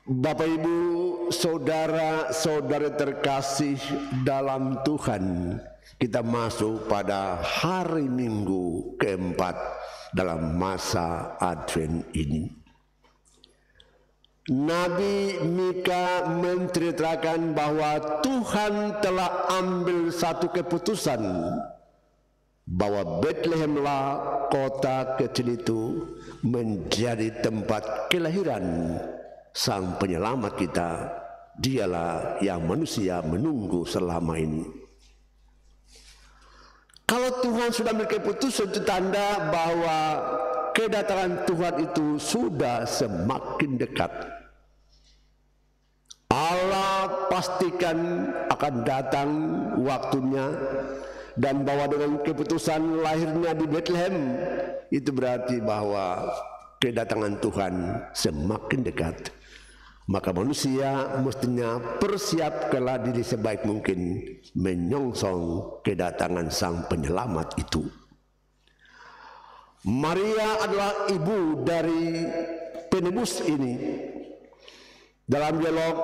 Bapak Ibu, saudara-saudari terkasih dalam Tuhan, kita masuk pada hari Minggu keempat dalam masa Advent ini. Nabi Mika menceritakan bahwa Tuhan telah ambil satu keputusan bahwa Betlehemlah kota kecil itu menjadi tempat kelahiran Sang Penyelamat kita. Dialah yang manusia menunggu selama ini. Kalau Tuhan sudah ambil keputusan, itu tanda bahwa kedatangan Tuhan itu sudah semakin dekat. Allah pastikan akan datang waktunya, dan bahwa dengan keputusan lahirnya di Bethlehem itu berarti bahwa kedatangan Tuhan semakin dekat. Maka manusia mestinya persiapkanlah diri sebaik mungkin menyongsong kedatangan Sang Penyelamat itu. Maria adalah ibu dari penebus ini. Dalam dialog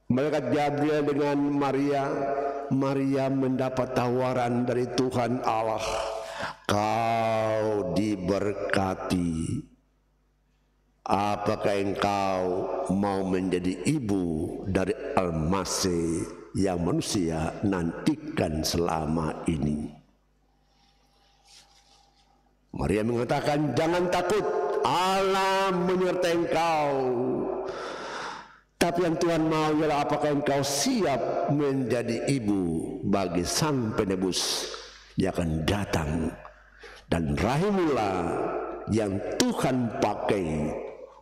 malaikat Gabriel dengan Maria, Maria mendapat tawaran dari Tuhan Allah. Kau diberkati. Apakah engkau mau menjadi ibu dari Al-Masih yang manusia nantikan selama ini? Maria mengatakan, jangan takut, Allah menyertai engkau. Tapi yang Tuhan mau ialah apakah engkau siap menjadi ibu bagi Sang Penebus yang akan datang. Dan rahimullah yang Tuhan pakai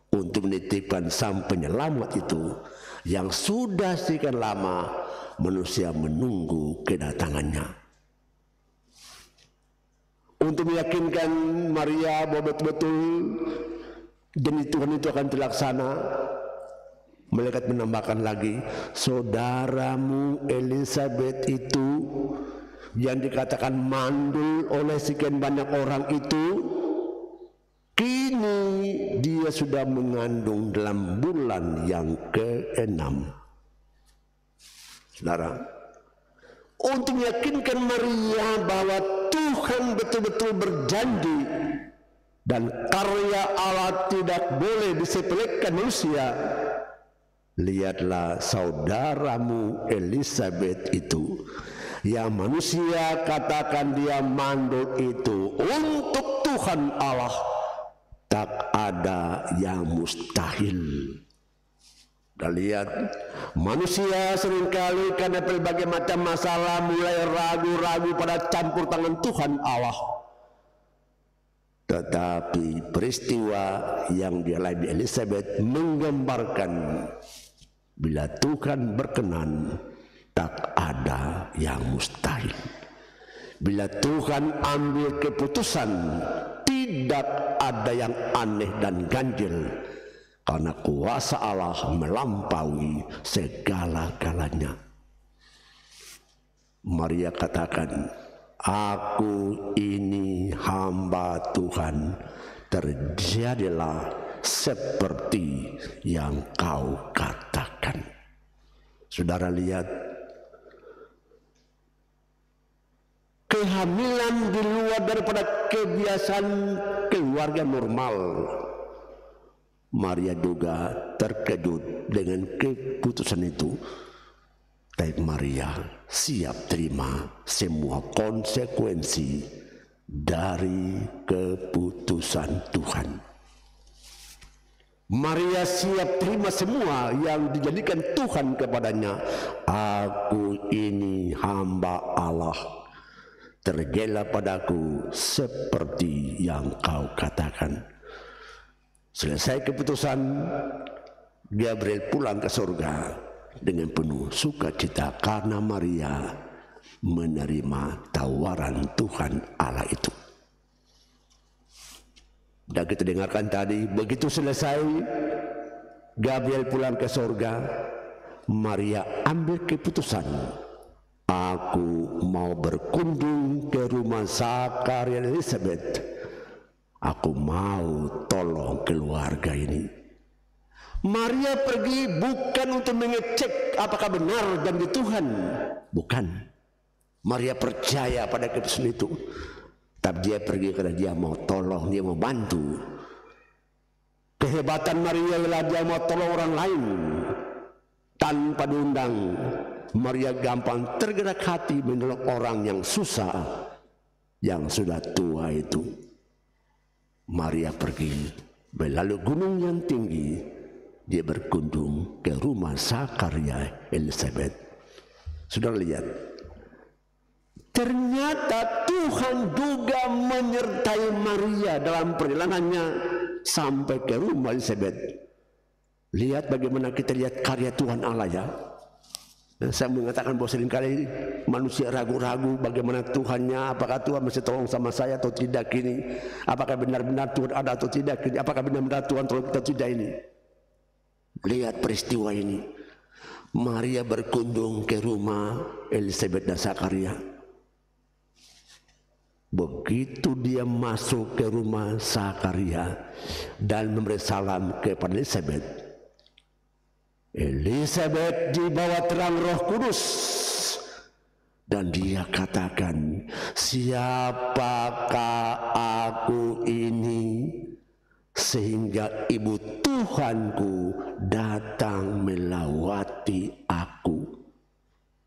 untuk menitipkan Sang Penyelamat itu, yang sudah sekian lama manusia menunggu kedatangannya. Untuk meyakinkan Maria bahwa betul-betul janji Tuhan itu akan terlaksana, malaikat menambahkan lagi, saudaramu Elizabeth itu yang dikatakan mandul oleh sekian banyak orang itu, kini dia sudah mengandung dalam bulan yang ke-6. Saudara, untuk meyakinkan Maria bahwa Tuhan betul-betul berjanji dan karya Allah tidak boleh disepelekan manusia, lihatlah saudaramu Elizabeth itu, yang manusia katakan dia mandul itu, untuk Tuhan Allah tak ada yang mustahil. Dan lihat, manusia seringkali karena berbagai macam masalah mulai ragu-ragu pada campur tangan Tuhan Allah. Tetapi peristiwa yang dialami Elizabeth menggambarkan bila Tuhan berkenan, tak ada yang mustahil. Bila Tuhan ambil keputusan, tidak ada yang aneh dan ganjil, karena kuasa Allah melampaui segala-galanya. Maria katakan, aku ini hamba Tuhan, terjadilah seperti yang kau katakan. Saudara lihat, kehamilan di luar daripada kebiasaan keluarga normal. Maria juga terkejut dengan keputusan itu. Tapi Maria siap terima semua konsekuensi dari keputusan Tuhan. Maria siap terima semua yang dijadikan Tuhan kepadanya. Aku ini hamba Allah, terjadilah padaku seperti yang kau katakan. Selesai keputusan, Gabriel pulang ke surga dengan penuh sukacita karena Maria menerima tawaran Tuhan Allah itu. Dan kita dengarkan tadi, begitu selesai Gabriel pulang ke surga, Maria ambil keputusan, aku mau berkunjung ke rumah Zakaria dan Elizabeth. Aku mau tolong keluarga ini. Maria pergi bukan untuk mengecek apakah benar janji Tuhan, bukan. Maria percaya pada keputusan itu, tapi dia pergi karena dia mau tolong, dia mau bantu. Kehebatan Maria adalah dia mau tolong orang lain tanpa diundang. Maria gampang tergerak hati menolong orang yang susah, yang sudah tua itu. Maria pergi melalui gunung yang tinggi. Dia berkunjung ke rumah Zakaria Elizabeth. Sudah lihat, ternyata Tuhan juga menyertai Maria dalam perjalanannya sampai ke rumah Elizabeth. Lihat bagaimana kita lihat karya Tuhan Allah ya. Dan saya mengatakan bahwa seringkali manusia ragu-ragu bagaimana Tuhannya, apakah Tuhan masih tolong sama saya atau tidak ini, apakah benar-benar Tuhan ada atau tidak ini, apakah benar-benar Tuhan tolong kita atau tidak ini. Lihat peristiwa ini. Maria berkunjung ke rumah Elizabeth dan Zakaria. Begitu dia masuk ke rumah Zakaria dan memberi salam kepada Elizabeth, Elizabeth dibawa terang Roh Kudus dan dia katakan, siapakah aku ini sehingga ibu Tuhanku datang melawati aku.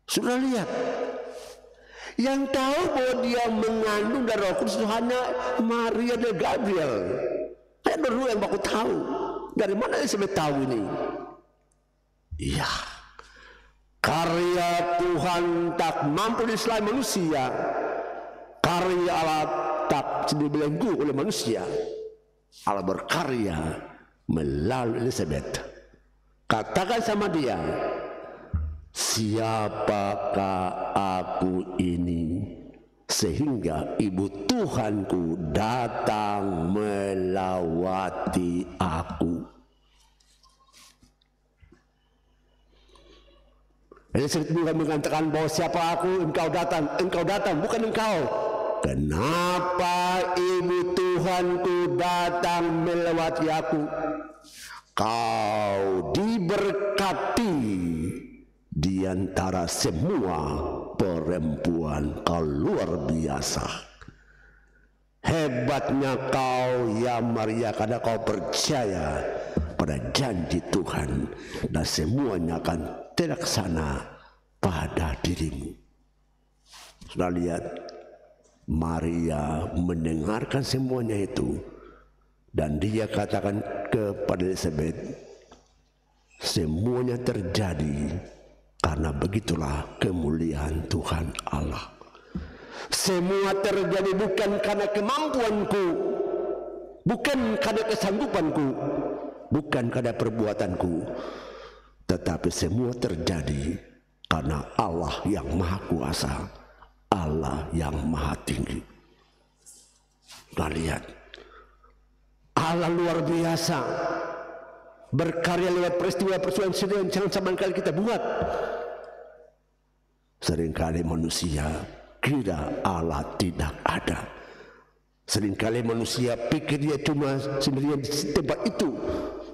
Sudah lihat, yang tahu bahwa dia mengandung dari Roh Kudus hanya Maria dan Gabriel. Saya berdua yang baku tahu. Dari mana Elizabeth tahu ini? Iya, karya Tuhan tak mampu diselain manusia. Karya Allah tak dibelenggu oleh manusia. Allah berkarya melalui Elizabeth. Katakan sama dia, siapakah aku ini sehingga ibu Tuhanku datang melawati aku. Elizabeth bukan mengatakan bahwa siapa aku, engkau datang, bukan engkau. Kenapa ibu Tuhanku datang melewati aku? Kau diberkati di antara semua perempuan, kau luar biasa. Hebatnya kau ya Maria, karena kau percaya pada janji Tuhan dan semuanya akan terlaksana pada dirimu. Sudah lihat, Maria mendengarkan semuanya itu dan dia katakan kepada Elizabeth, semuanya terjadi karena begitulah kemuliaan Tuhan Allah. Semua terjadi bukan karena kemampuanku, bukan karena kesanggupanku, bukan karena perbuatanku, tetapi semua terjadi karena Allah yang Maha Kuasa, Allah yang Maha Tinggi. Kita lihat, Allah luar biasa berkarya lewat peristiwa-peristiwa yang jangan sama kali kita buat. Seringkali manusia kira Allah tidak ada. Seringkali manusia pikir dia cuma sendirian di tempat itu.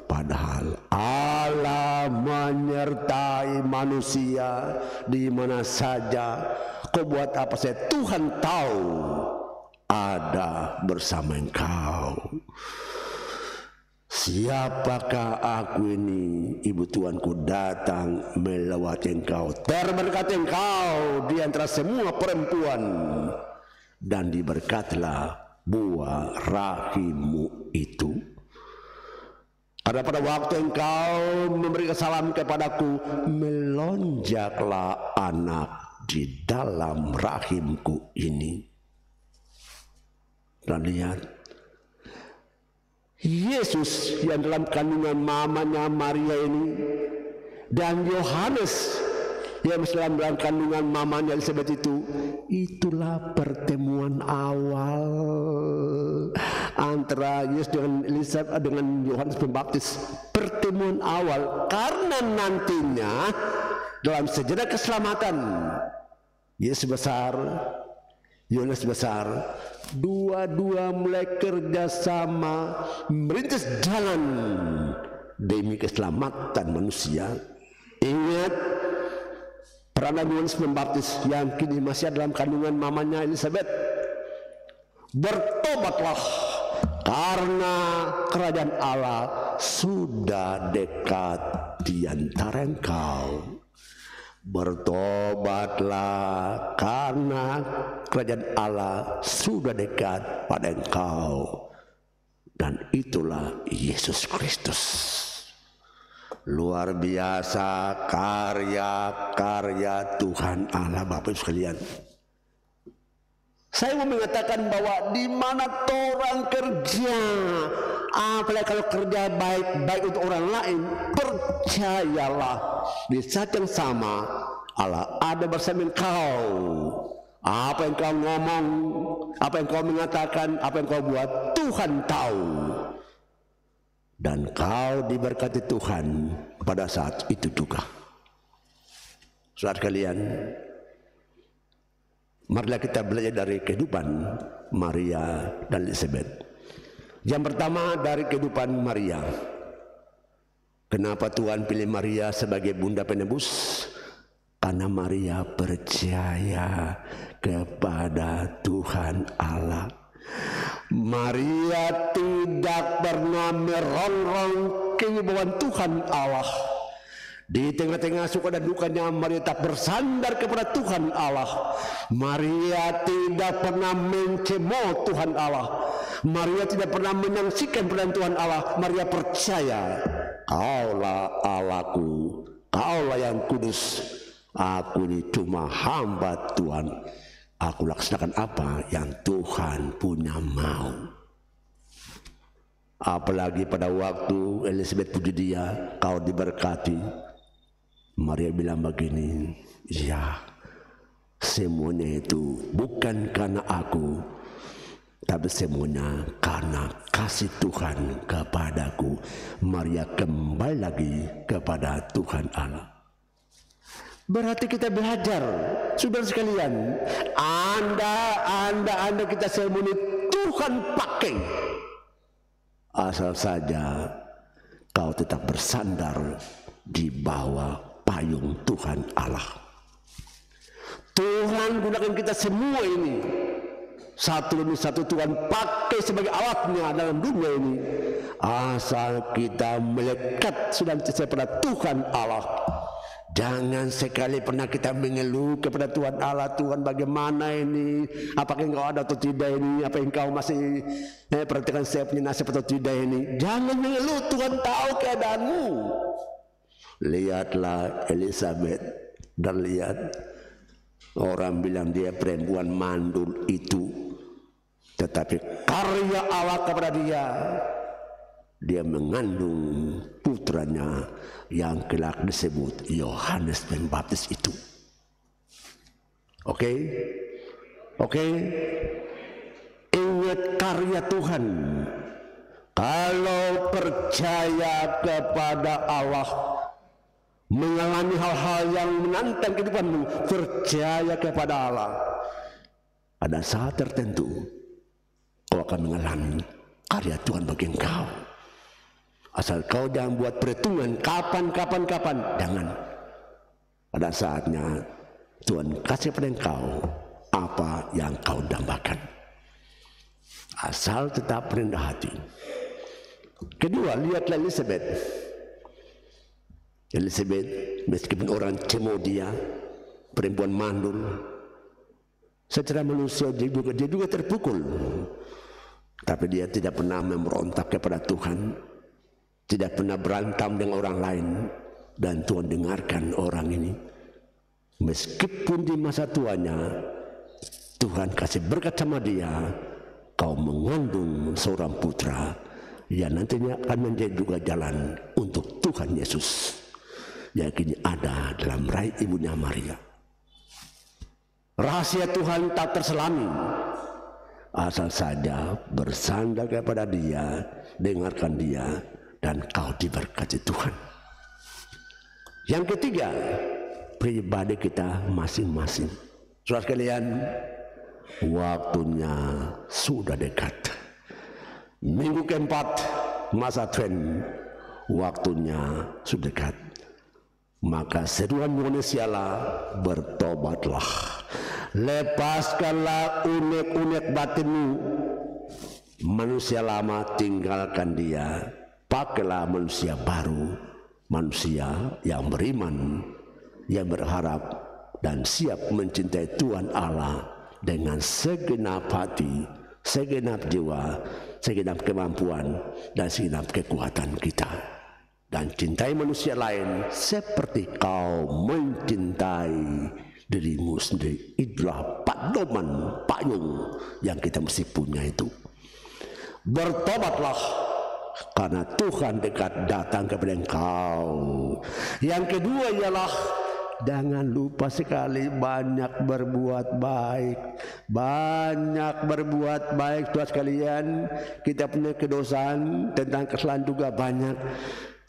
Padahal Allah menyertai manusia di mana saja. Kau buat apa saja, Tuhan tahu ada bersama engkau. Siapakah aku ini? Ibu Tuhanku datang melewati engkau. Terberkati engkau di antara semua perempuan, dan diberkatilah buah rahimmu itu. Karena pada waktu engkau memberikan salam kepadaku, melonjaklah anak di dalam rahimku ini. Dan lihat, Yesus yang dalam kandungan mamanya Maria ini, dan Yohanes yang dalam kandungan mamanya Elizabeth itu, itulah pertemuan awal antara Yesus dengan Elizabeth, dengan Yohanes Pembaptis. Pertemuan awal, karena nantinya dalam sejarah keselamatan Yesus besar, Yohanes besar, dua-dua mulai kerjasama merintis jalan demi keselamatan manusia. Ingat peranan Yohanes Pembaptis yang kini masih dalam kandungan mamanya Elizabeth. Bertobatlah karena kerajaan Allah sudah dekat di antara engkau. Bertobatlah karena kerajaan Allah sudah dekat pada engkau. Dan itulah Yesus Kristus. Luar biasa karya-karya Tuhan Allah, Bapak Ibu sekalian. Saya mau mengatakan bahwa di mana orang kerja, apalagi kalau kerja baik untuk orang lain, percayalah di saat yang sama Allah ada bersama engkau. Apa yang kau ngomong, apa yang kau mengatakan, apa yang kau buat, Tuhan tahu. Dan kau diberkati Tuhan pada saat itu juga. Saudara kalian, marilah kita belajar dari kehidupan Maria dan Elizabeth. Yang pertama dari kehidupan Maria. Kenapa Tuhan pilih Maria sebagai bunda penebus? Karena Maria percaya kepada Tuhan Allah. Maria tidak pernah merongrong kewibawaan Tuhan Allah. Di tengah-tengah suka dan dukanya, Maria tak bersandar kepada Tuhan Allah. Maria tidak pernah mencemooh Tuhan Allah. Maria tidak pernah menyaksikan peranan Tuhan Allah. Maria percaya, Kaulah Allahku, Kaulah yang kudus. Aku ini cuma hamba Tuhan. Aku laksanakan apa yang Tuhan punya mau. Apalagi pada waktu Elizabeth puji dia, kau diberkati. Maria bilang begini, ya, semuanya itu bukan karena aku, tapi semuanya karena kasih Tuhan kepadaku. Maria kembali lagi kepada Tuhan Allah. Berarti kita belajar, saudara sekalian, anda kita sermoni Tuhan pakai, asal saja kau tetap bersandar di bawah payung Tuhan Allah. Tuhan gunakan kita semua ini, satu demi satu Tuhan pakai sebagai alatnya dalam dunia ini, asal kita melekat sudah pada Tuhan Allah. Jangan sekali pernah kita mengeluh kepada Tuhan Allah, Tuhan bagaimana ini, apakah engkau ada atau tidak ini, apa engkau masih perhatikan saya punya nasib atau tidak ini. Jangan mengeluh, Tuhan tahu keadaanmu. Lihatlah Elizabeth dan lihat orang bilang dia perempuan mandul itu, tetapi karya Allah kepada dia mengandung putranya yang kelak disebut Yohanes Pembaptis itu. Oke? Ingat karya Tuhan. Kalau percaya kepada Allah, mengalami hal-hal yang menantang kehidupanmu, percaya kepada Allah, pada saat tertentu kau akan mengalami karya Tuhan bagi engkau. Asal kau jangan buat perhitungan kapan. Jangan. Pada saatnya Tuhan kasih pada engkau apa yang kau dambakan. Asal tetap rendah hati. Kedua, lihatlah Elizabeth meskipun orang cemooh dia, perempuan mandul, secara manusia dia juga terpukul. Tapi dia tidak pernah memberontak kepada Tuhan. Tidak pernah berantem dengan orang lain. Dan Tuhan dengarkan orang ini. Meskipun di masa tuanya Tuhan kasih berkat sama dia, kau mengandung seorang putra yang nantinya akan menjadi juga jalan untuk Tuhan Yesus yang kini ada dalam rahim ibunya Maria. Rahasia Tuhan tak terselami, asal saja bersandar kepada dia, dengarkan dia, dan kau diberkati Tuhan. Yang ketiga, pribadi kita masing-masing. Saudara sekalian, waktunya sudah dekat. Minggu keempat masa Advent, waktunya sudah dekat. Maka seruan manusialah, bertobatlah, lepaskanlah unek-unek batinmu. Manusia lama tinggalkan dia, pakailah manusia baru, manusia yang beriman, yang berharap dan siap mencintai Tuhan Allah dengan segenap hati, segenap jiwa, segenap kemampuan dan segenap kekuatan kita. Dan cintai manusia lain seperti kau mencintai dirimu sendiri. Itulah pedoman payung yang kita mesti punya itu. Bertobatlah karena Tuhan dekat datang kepada engkau. Yang kedua ialah jangan lupa sekali banyak berbuat baik. Banyak berbuat baik Tuhan sekalian. Kita punya kedosaan, tentang kesalahan juga banyak.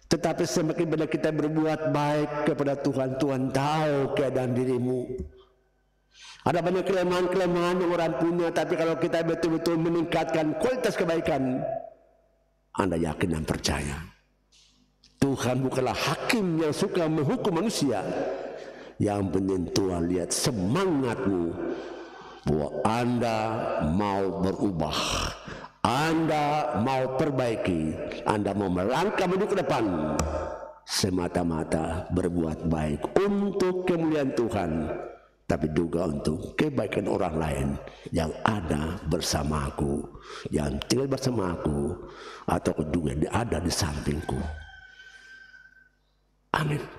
Tetapi semakin banyak kita berbuat baik kepada Tuhan, Tuhan tahu keadaan dirimu. Ada banyak kelemahan-kelemahan yang orang punya, tapi kalau kita betul-betul meningkatkan kualitas kebaikan, Anda yakin dan percaya Tuhan bukanlah hakim yang suka menghukum manusia. Yang penting Tuhan lihat semangatmu, bahwa Anda mau berubah, Anda mau perbaiki, Anda mau melangkah menuju ke depan, semata-mata berbuat baik untuk kemuliaan Tuhan, tapi juga untuk kebaikan orang lain yang ada bersama aku, yang tinggal bersama aku, atau juga ada di sampingku. Amin.